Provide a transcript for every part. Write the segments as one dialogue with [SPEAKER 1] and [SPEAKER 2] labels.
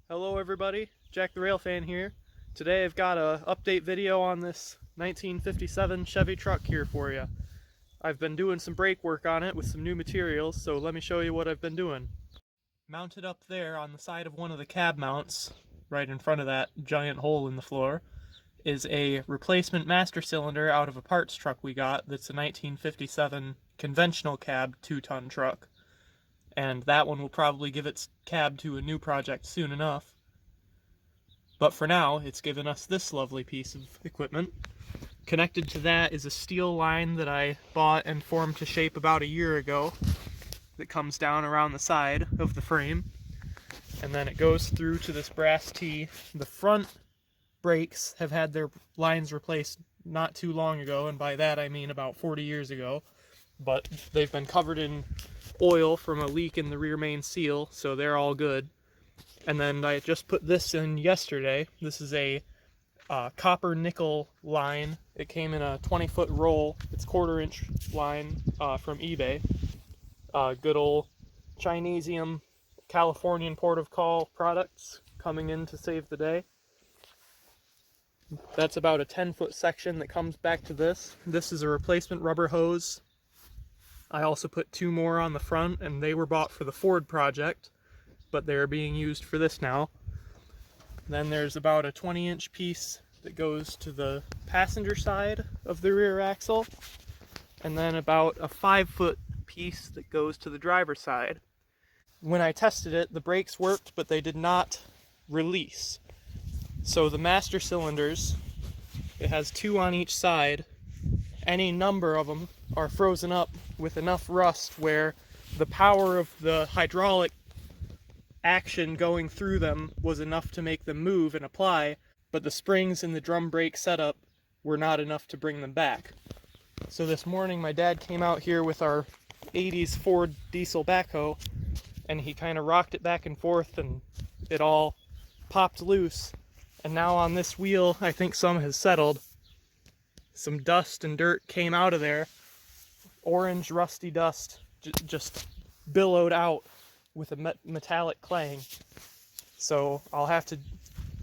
[SPEAKER 1] Hello everybody, Jack the Railfan here. Today I've got a update video on this 1957 Chevy truck here for you. I've been doing some brake work on it with some new materials, so let me show you what I've been doing. Mounted up there on the side of one of the cab mounts, right in front of that giant hole in the floor, is a replacement master cylinder out of a parts truck we got that's a 1957 conventional cab 2-ton truck. And that one will probably give its cab to a new project soon enough. But for now, it's given us this lovely piece of equipment. Connected to that is a steel line that I bought and formed to shape about a year ago that comes down around the side of the frame. And then it goes through to this brass tee. The front brakes have had their lines replaced not too long ago, and by that I mean about 40 years ago. But they've been covered in oil from a leak in the rear main seal, so they're all good. And then I just put this in yesterday. This is a copper nickel line. It came in a 20-foot roll. It's 1/4-inch line from eBay. Good old Chinesium Californian port of call products coming in to save the day. That's about a 10-foot section that comes back to this. This is a replacement rubber hose. I also put 2 more on the front, and they were bought for the Ford project, but they're being used for this now. Then there's about a 20-inch piece that goes to the passenger side of the rear axle, and then about a 5-foot piece that goes to the driver's side. When I tested it, the brakes worked, but they did not release. So the master cylinders, it has 2 on each side. Any number of them are frozen up with enough rust where the power of the hydraulic action going through them was enough to make them move and apply, but the springs in the drum brake setup were not enough to bring them back. So this morning my dad came out here with our 80s Ford diesel backhoe, and he kind of rocked it back and forth, and it all popped loose. And now on this wheel, I think some has settled. Some dust and dirt came out of there. Orange rusty dust just billowed out with a metallic clang. So I'll have to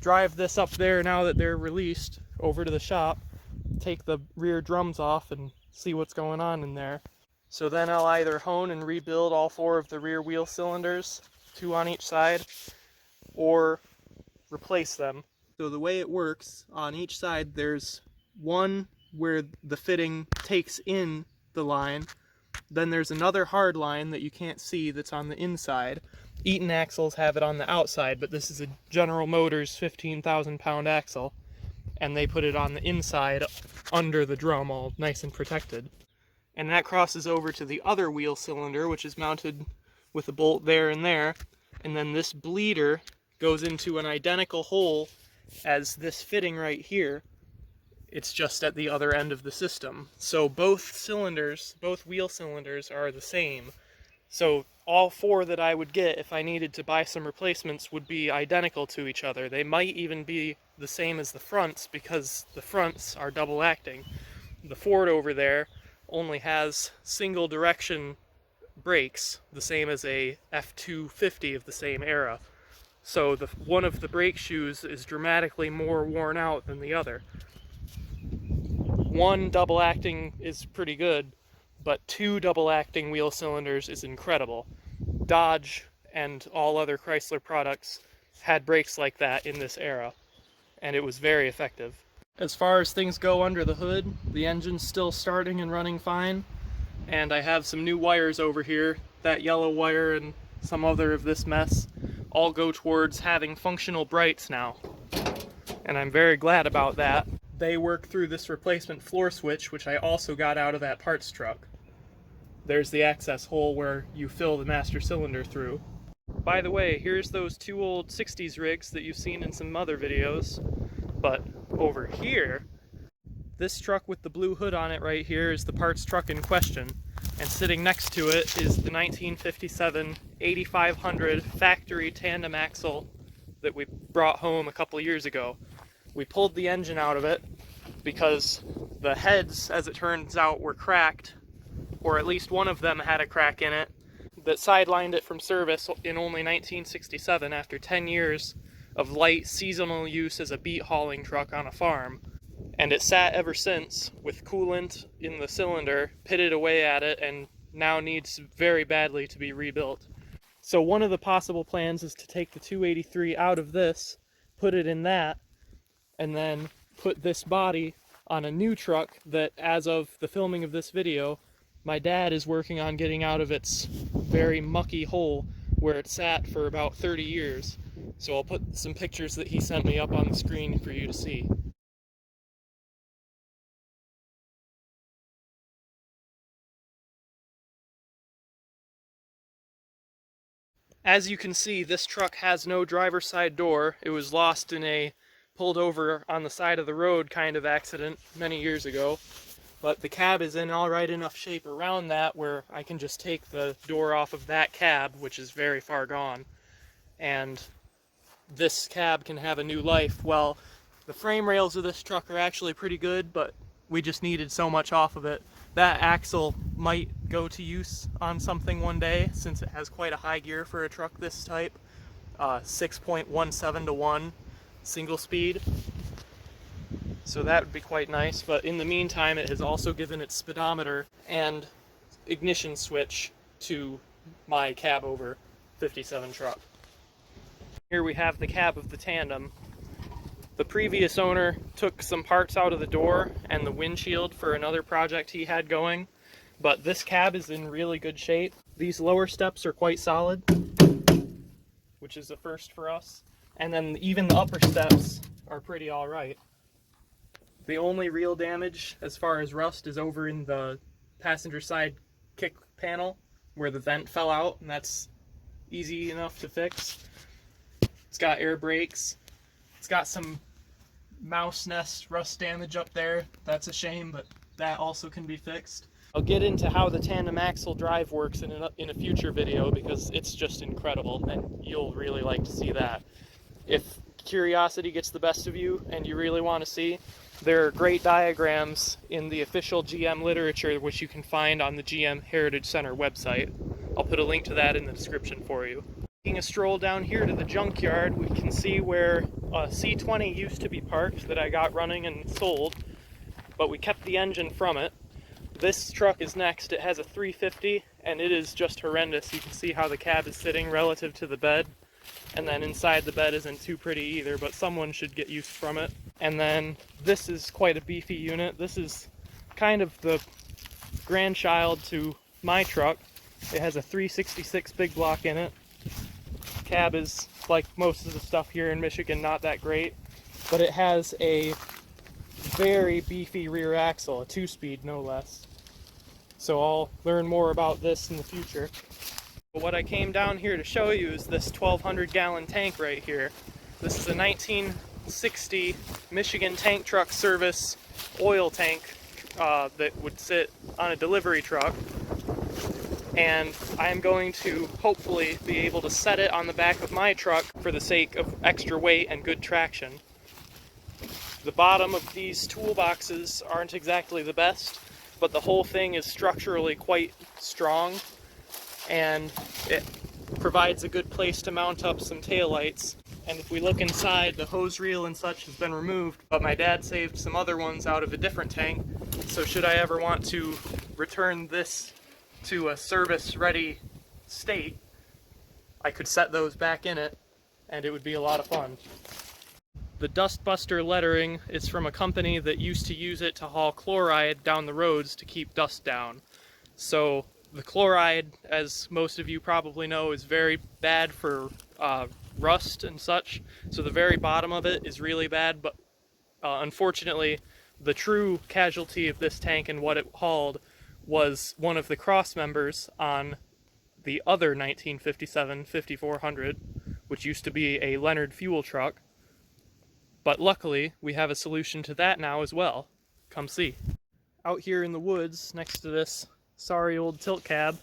[SPEAKER 1] drive this up there now that they're released over to the shop, take the rear drums off and see what's going on in there. So then I'll either hone and rebuild all 4 of the rear wheel cylinders, 2 on each side, or replace them. So the way it works, on each side there's one where the fitting takes in the line. Then there's another hard line that you can't see that's on the inside. Eaton axles have it on the outside, but this is a General Motors 15,000-pound axle, and they put it on the inside under the drum, all nice and protected. And that crosses over to the other wheel cylinder, which is mounted with a bolt there and there, and then this bleeder goes into an identical hole as this fitting right here. It's just at the other end of the system. So both cylinders, both wheel cylinders are the same. So all 4 that I would get if I needed to buy some replacements would be identical to each other. They might even be the same as the fronts because the fronts are double acting. The Ford over there only has single direction brakes, the same as a F250 of the same era. So one of the brake shoes is dramatically more worn out than the other. 1 double acting is pretty good, but 2 double acting wheel cylinders is incredible. Dodge and all other Chrysler products had brakes like that in this era, and it was very effective. As far as things go under the hood, the engine's still starting and running fine, and I have some new wires over here. That yellow wire and some other of this mess all go towards having functional brights now, and I'm very glad about that. They work through this replacement floor switch, which I also got out of that parts truck. There's the access hole where you fill the master cylinder through. By the way, here's those 2 old 60s rigs that you've seen in some other videos, but over here, this truck with the blue hood on it right here is the parts truck in question, and sitting next to it is the 1957 8500 factory tandem axle that we brought home a couple years ago. We pulled the engine out of it because the heads, as it turns out, were cracked, or at least one of them had a crack in it, that sidelined it from service in only 1967 after 10 years of light seasonal use as a beet hauling truck on a farm. And it sat ever since with coolant in the cylinder, pitted away at it, and now needs very badly to be rebuilt. So one of the possible plans is to take the 283 out of this, put it in that, and then put this body on a new truck that, as of the filming of this video, my dad is working on getting out of its very mucky hole where it sat for about 30 years. So I'll put some pictures that he sent me up on the screen for you to see. As you can see, this truck has no driver's side door. It was lost in a pulled over on the side of the road kind of accident many years ago. But the cab is in alright enough shape around that where I can just take the door off of that cab, which is very far gone, and this cab can have a new life. Well, the frame rails of this truck are actually pretty good, but we just needed so much off of it. That axle might go to use on something one day, since it has quite a high gear for a truck this type. 6.17 to 1 single speed. So that would be quite nice, but in the meantime it has also given its speedometer and ignition switch to my cab over 57 truck. Here we have the cab of the tandem. The previous owner took some parts out of the door and the windshield for another project he had going, but this cab is in really good shape. These lower steps are quite solid, which is a first for us, and then even the upper steps are pretty alright. The only real damage as far as rust is over in the passenger side kick panel where the vent fell out, and that's easy enough to fix. It's got air brakes. It's got some mouse nest rust damage up there. That's a shame, but that also can be fixed. I'll get into how the tandem axle drive works in a future video because it's just incredible and you'll really like to see that. If curiosity gets the best of you and you really want to see, there are great diagrams in the official GM literature which you can find on the GM Heritage Center website. I'll put a link to that in the description for you. Taking a stroll down here to the junkyard, we can see where a C20 used to be parked that I got running and sold, but we kept the engine from it. This truck is next. It has a 350 and it is just horrendous. You can see how the cab is sitting relative to the bed, and then inside the bed isn't too pretty either, but someone should get use from it. And then this is quite a beefy unit. This is kind of the grandchild to my truck. It has a 366 big block in it. Cab is, like most of the stuff here in Michigan, not that great, but it has a very beefy rear axle, a 2-speed no less. So I'll learn more about this in the future. But what I came down here to show you is this 1,200 gallon tank right here. This is a 1960 Michigan tank truck service oil tank that would sit on a delivery truck. And I am going to hopefully be able to set it on the back of my truck for the sake of extra weight and good traction. The bottom of these toolboxes aren't exactly the best, but the whole thing is structurally quite strong, and it provides a good place to mount up some taillights. And if we look inside, the hose reel and such has been removed, but my dad saved some other ones out of a different tank, so should I ever want to return this to a service-ready state, I could set those back in it, and it would be a lot of fun. The Dustbuster lettering is from a company that used to use it to haul chloride down the roads to keep dust down. So the chloride, as most of you probably know, is very bad for rust and such. So the very bottom of it is really bad, but unfortunately the true casualty of this tank and what it hauled was one of the cross members on the other 1957 5400, which used to be a Leonard fuel truck. But luckily, we have a solution to that now as well. Come see. Out here in the woods, next to this sorry old tilt cab,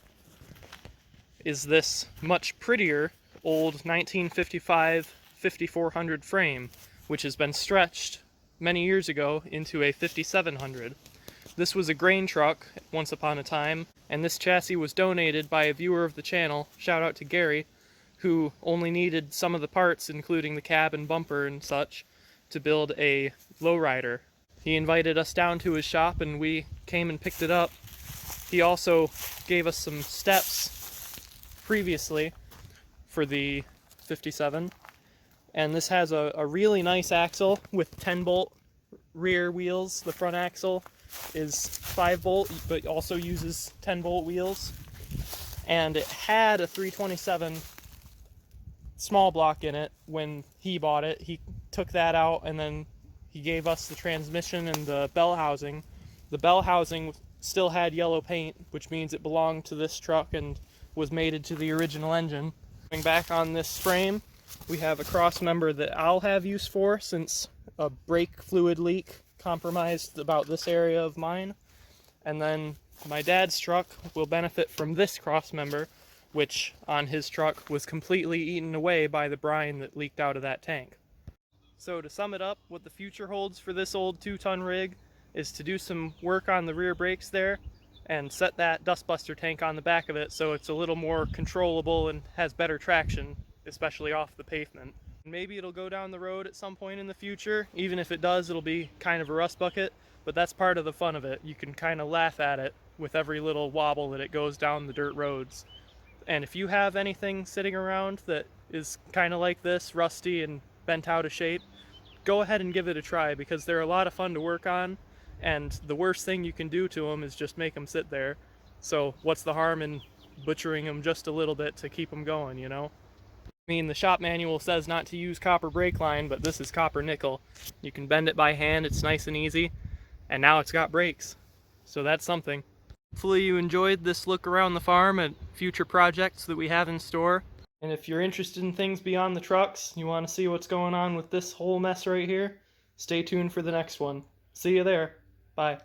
[SPEAKER 1] is this much prettier old 1955 5400 frame, which has been stretched many years ago into a 5700. This was a grain truck once upon a time, and this chassis was donated by a viewer of the channel, shout out to Gary, who only needed some of the parts, including the cab and bumper and such, to build a lowrider. He invited us down to his shop and we came and picked it up. He also gave us some steps previously for the 57, and this has a really nice axle with 10-bolt rear wheels. The front axle is 5-bolt but also uses 10-bolt wheels, and it had a 327 small block in it when he bought it. He took that out and then he gave us the transmission and the bell housing. The bell housing still had yellow paint, which means it belonged to this truck and was mated to the original engine. Going back on this frame, we have a cross member that I'll have use for, since a brake fluid leak compromised about this area of mine. And then my dad's truck will benefit from this cross member, which on his truck was completely eaten away by the brine that leaked out of that tank. So to sum it up, what the future holds for this old 2-ton rig is to do some work on the rear brakes there and set that dustbuster tank on the back of it so it's a little more controllable and has better traction, especially off the pavement. Maybe it'll go down the road at some point in the future. Even if it does, it'll be kind of a rust bucket, but that's part of the fun of it. You can kind of laugh at it with every little wobble that it goes down the dirt roads. And if you have anything sitting around that is kind of like this, rusty and bent out of shape, go ahead and give it a try, because they're a lot of fun to work on, and the worst thing you can do to them is just make them sit there. So what's the harm in butchering them just a little bit to keep them going, you know? I mean, the shop manual says not to use copper brake line, but this is copper nickel. You can bend it by hand, it's nice and easy, and now it's got brakes. So that's something. Hopefully you enjoyed this look around the farm at future projects that we have in store. And if you're interested in things beyond the trucks, you want to see what's going on with this whole mess right here, stay tuned for the next one. See you there. Bye.